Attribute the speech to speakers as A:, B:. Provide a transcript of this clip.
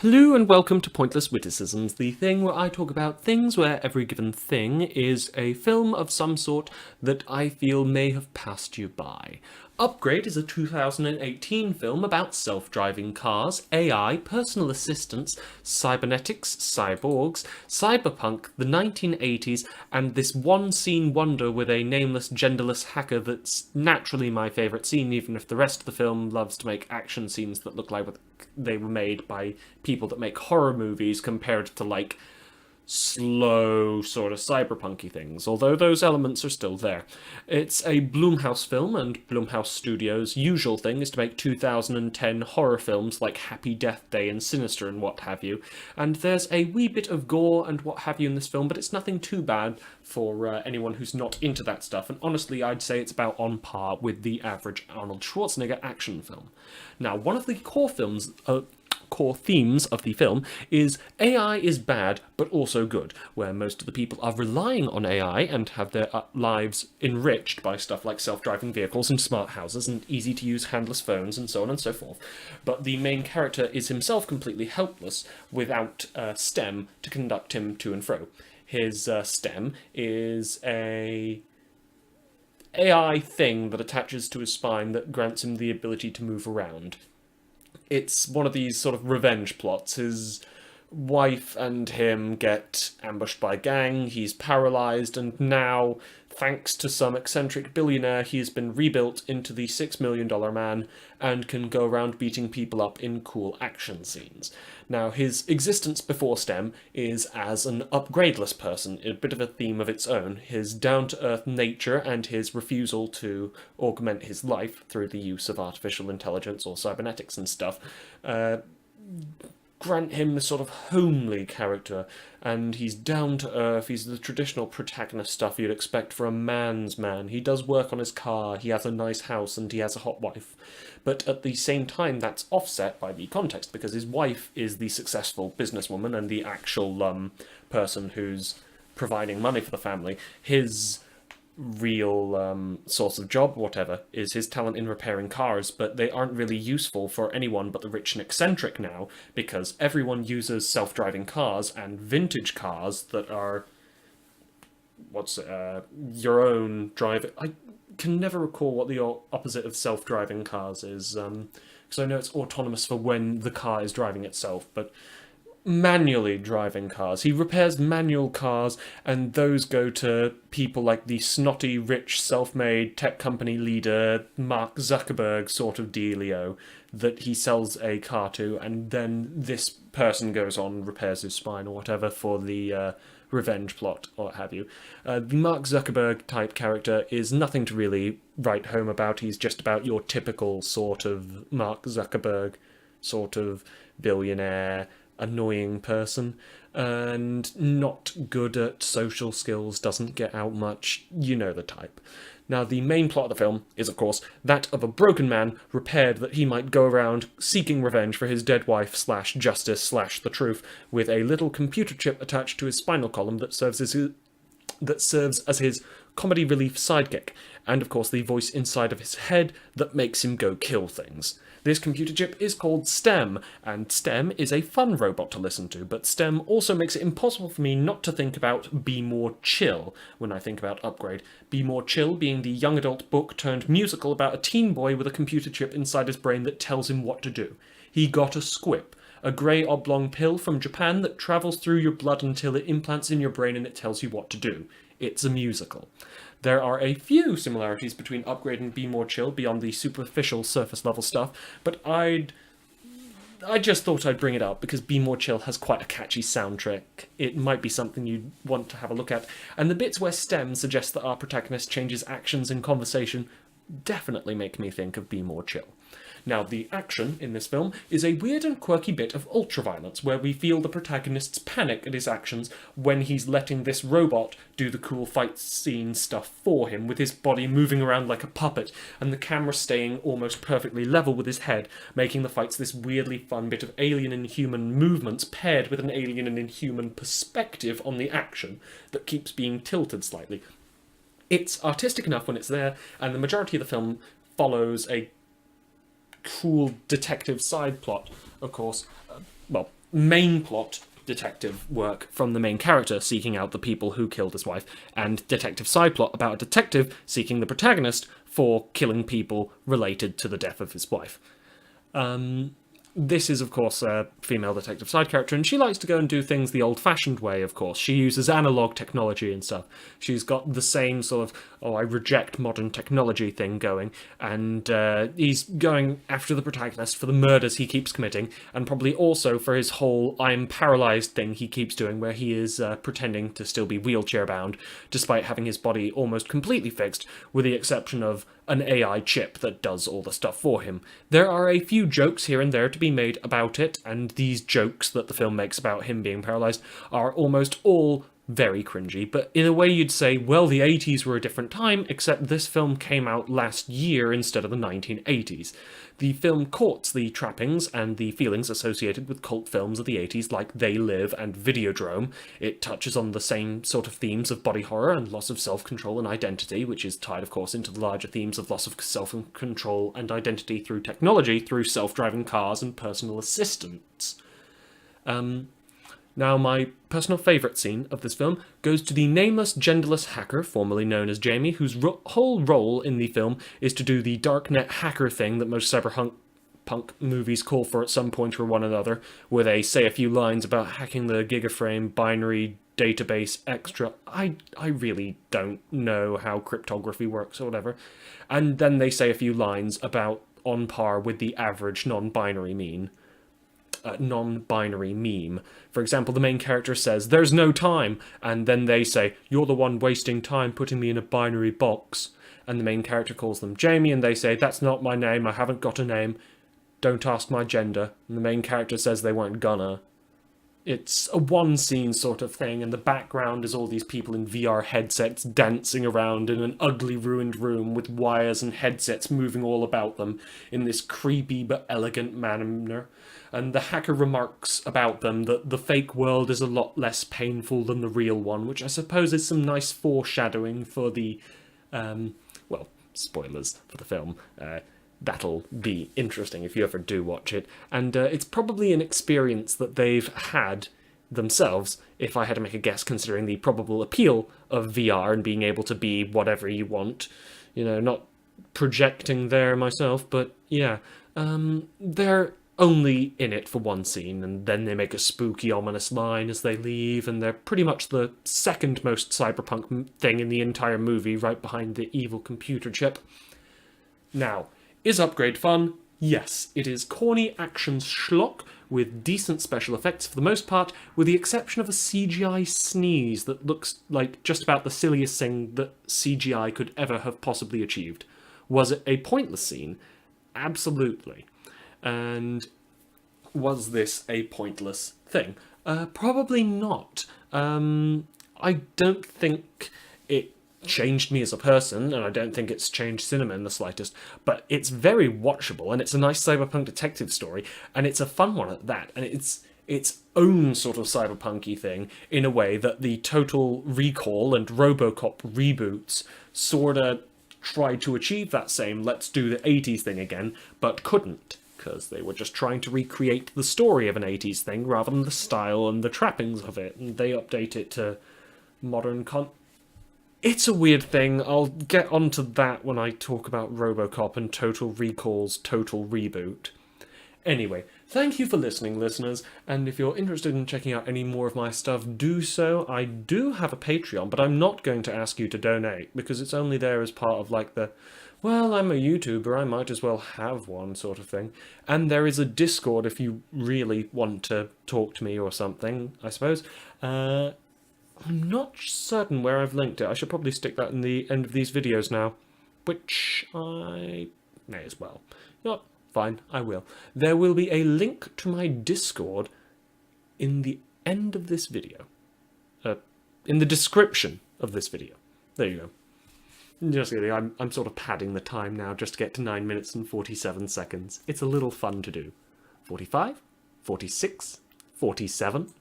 A: Hello and welcome to Pointless Witticisms, the thing where I talk about things where every given thing is a film of some sort that I feel may have passed you by. Upgrade is a 2018 film about self-driving cars, AI, personal assistants, cybernetics, cyborgs, cyberpunk, the 1980s, and this one-scene wonder with a nameless, genderless hacker that's naturally my favourite scene, even if the rest of the film loves to make action scenes that look like they were made by people that make horror movies compared to, like, slow sort of cyberpunky things, although those elements are still there. It's a Blumhouse film, and Blumhouse Studios' usual thing is to make 2010 horror films like Happy Death Day and Sinister and what have you, and there's a wee bit of gore and what have you in this film, but it's nothing too bad for anyone who's not into that stuff, and honestly I'd say it's about on par with the average Arnold Schwarzenegger action film. Now, one of the core themes of the film is AI is bad but also good, where most of the people are relying on AI and have their lives enriched by stuff like self-driving vehicles and smart houses and easy-to-use handless phones and so on and so forth. But the main character is himself completely helpless without STEM to conduct him to and fro. His STEM is a AI thing that attaches to his spine that grants him the ability to move around. It's one of these sort of revenge plots. His wife and him get ambushed by a gang, he's paralysed, and now, thanks to some eccentric billionaire, he has been rebuilt into the $6 million man and can go around beating people up in cool action scenes. Now, his existence before STEM is as an upgradeless person, a bit of a theme of its own. His down-to-earth nature and his refusal to augment his life through the use of artificial intelligence or cybernetics and stuff grant him a sort of homely character, and he's down to earth, he's the traditional protagonist stuff you'd expect for a man's man. He does work on his car, he has a nice house, and he has a hot wife. But at the same time, that's offset by the context, because his wife is the successful businesswoman and the actual person who's providing money for the family. His real source of job, whatever, is his talent in repairing cars, but they aren't really useful for anyone but the rich and eccentric now, because everyone uses self-driving cars and vintage cars that are your own drive. I can never recall what the opposite of self-driving cars is, because I know it's autonomous for when the car is driving itself, but manually driving cars. He repairs manual cars, and those go to people like the snotty, rich, self-made tech company leader, Mark Zuckerberg sort of dealio, that he sells a car to, and then this person goes on, repairs his spine or whatever for the revenge plot or what have you. The Mark Zuckerberg type character is nothing to really write home about. He's just about your typical sort of Mark Zuckerberg sort of billionaire, annoying person, and not good at social skills, doesn't get out much, you know the type. Now, the main plot of the film is, of course, that of a broken man repaired that he might go around seeking revenge for his dead wife / justice / the truth, with a little computer chip attached to his spinal column that serves as his comedy relief sidekick, and of course the voice inside of his head that makes him go kill things. This computer chip is called STEM, and STEM is a fun robot to listen to, but STEM also makes it impossible for me not to think about Be More Chill when I think about Upgrade. Be More Chill being the young adult book turned musical about a teen boy with a computer chip inside his brain that tells him what to do. He got a squip, a grey oblong pill from Japan that travels through your blood until it implants in your brain and it tells you what to do. It's a musical. There are a few similarities between Upgrade and Be More Chill beyond the superficial surface level stuff, but I just thought I'd bring it up because Be More Chill has quite a catchy soundtrack. It might be something you'd want to have a look at, and the bits where STEM suggests that our protagonist changes actions in conversation definitely make me think of Be More Chill. Now, the action in this film is a weird and quirky bit of ultraviolence, where we feel the protagonist's panic at his actions when he's letting this robot do the cool fight scene stuff for him, with his body moving around like a puppet, and the camera staying almost perfectly level with his head, making the fights this weirdly fun bit of alien and human movements paired with an alien and inhuman perspective on the action that keeps being tilted slightly. It's artistic enough when it's there, and the majority of the film follows a cool detective side plot, of course. main plot detective work from the main character seeking out the people who killed his wife, and detective side plot about a detective seeking the protagonist for killing people related to the death of his wife. This is, of course, a female detective side character, and she likes to go and do things the old-fashioned way, of course. She uses analog technology and stuff. She's got the same sort of, I reject modern technology thing going, and he's going after the protagonist for the murders he keeps committing, and probably also for his whole I'm paralyzed thing he keeps doing, where he is pretending to still be wheelchair-bound, despite having his body almost completely fixed, with the exception of an AI chip that does all the stuff for him. There are a few jokes here and there to be made about it, and these jokes that the film makes about him being paralyzed are almost all very cringy, but in a way you'd say, well, the 80s were a different time, except this film came out last year instead of the 1980s. The film courts the trappings and the feelings associated with cult films of the 80s like They Live and Videodrome. It touches on the same sort of themes of body horror and loss of self-control and identity, which is tied, of course, into the larger themes of loss of self-control and identity through technology, through self-driving cars and personal assistants. Now, my personal favourite scene of this film goes to the nameless, genderless hacker, formerly known as Jamie, whose whole role in the film is to do the darknet hacker thing that most cyberpunk movies call for at some point or one another, where they say a few lines about hacking the gigaframe binary database extra. I really don't know how cryptography works or whatever. And then they say a few lines about on par with the average non-binary meme. For example, the main character says, "There's no time," and then they say, "You're the one wasting time putting me in a binary box." And the main character calls them Jamie, and they say, "That's not my name, I haven't got a name. Don't ask my gender." And the main character says they weren't gonna. It's a one-scene sort of thing, and the background is all these people in VR headsets dancing around in an ugly, ruined room with wires and headsets moving all about them in this creepy but elegant manner. And the hacker remarks about them that the fake world is a lot less painful than the real one, which I suppose is some nice foreshadowing for the, spoilers for the film. That'll be interesting if you ever do watch it. And it's probably an experience that they've had themselves, if I had to make a guess, considering the probable appeal of VR and being able to be whatever you want. You know, not projecting there myself, but yeah. They're only in it for one scene, and then they make a spooky, ominous line as they leave, and they're pretty much the second most cyberpunk thing in the entire movie, right behind the evil computer chip. Now, is Upgrade fun? Yes, it is corny action schlock with decent special effects for the most part, with the exception of a CGI sneeze that looks like just about the silliest thing that CGI could ever have possibly achieved. Was it a pointless scene? Absolutely. And was this a pointless thing? Probably not. I don't think it changed me as a person, and I don't think it's changed cinema in the slightest, but it's very watchable, and it's a nice cyberpunk detective story, and it's a fun one at that, and it's its own sort of cyberpunky thing in a way that the Total Recall and RoboCop reboots sorta tried to achieve that same let's do the 80s thing again, but couldn't, because they were just trying to recreate the story of an 80s thing rather than the style and the trappings of it, and they update it to modern It's a weird thing. I'll get onto that when I talk about RoboCop and Total Recall's Total Reboot. Anyway, thank you for listening, listeners, and if you're interested in checking out any more of my stuff, do so. I do have a Patreon, but I'm not going to ask you to donate, because it's only there as part of, like, the, well, I'm a YouTuber, I might as well have one sort of thing. And there is a Discord if you really want to talk to me or something, I suppose. I'm not certain where I've linked it. I should probably stick that in the end of these videos now, which I may as well. Not fine, I will. There will be a link to my Discord in the end of this video. In the description of this video. There you go. Just kidding, I'm sort of padding the time now just to get to 9 minutes and 47 seconds. It's a little fun to do. 45? 46? 47?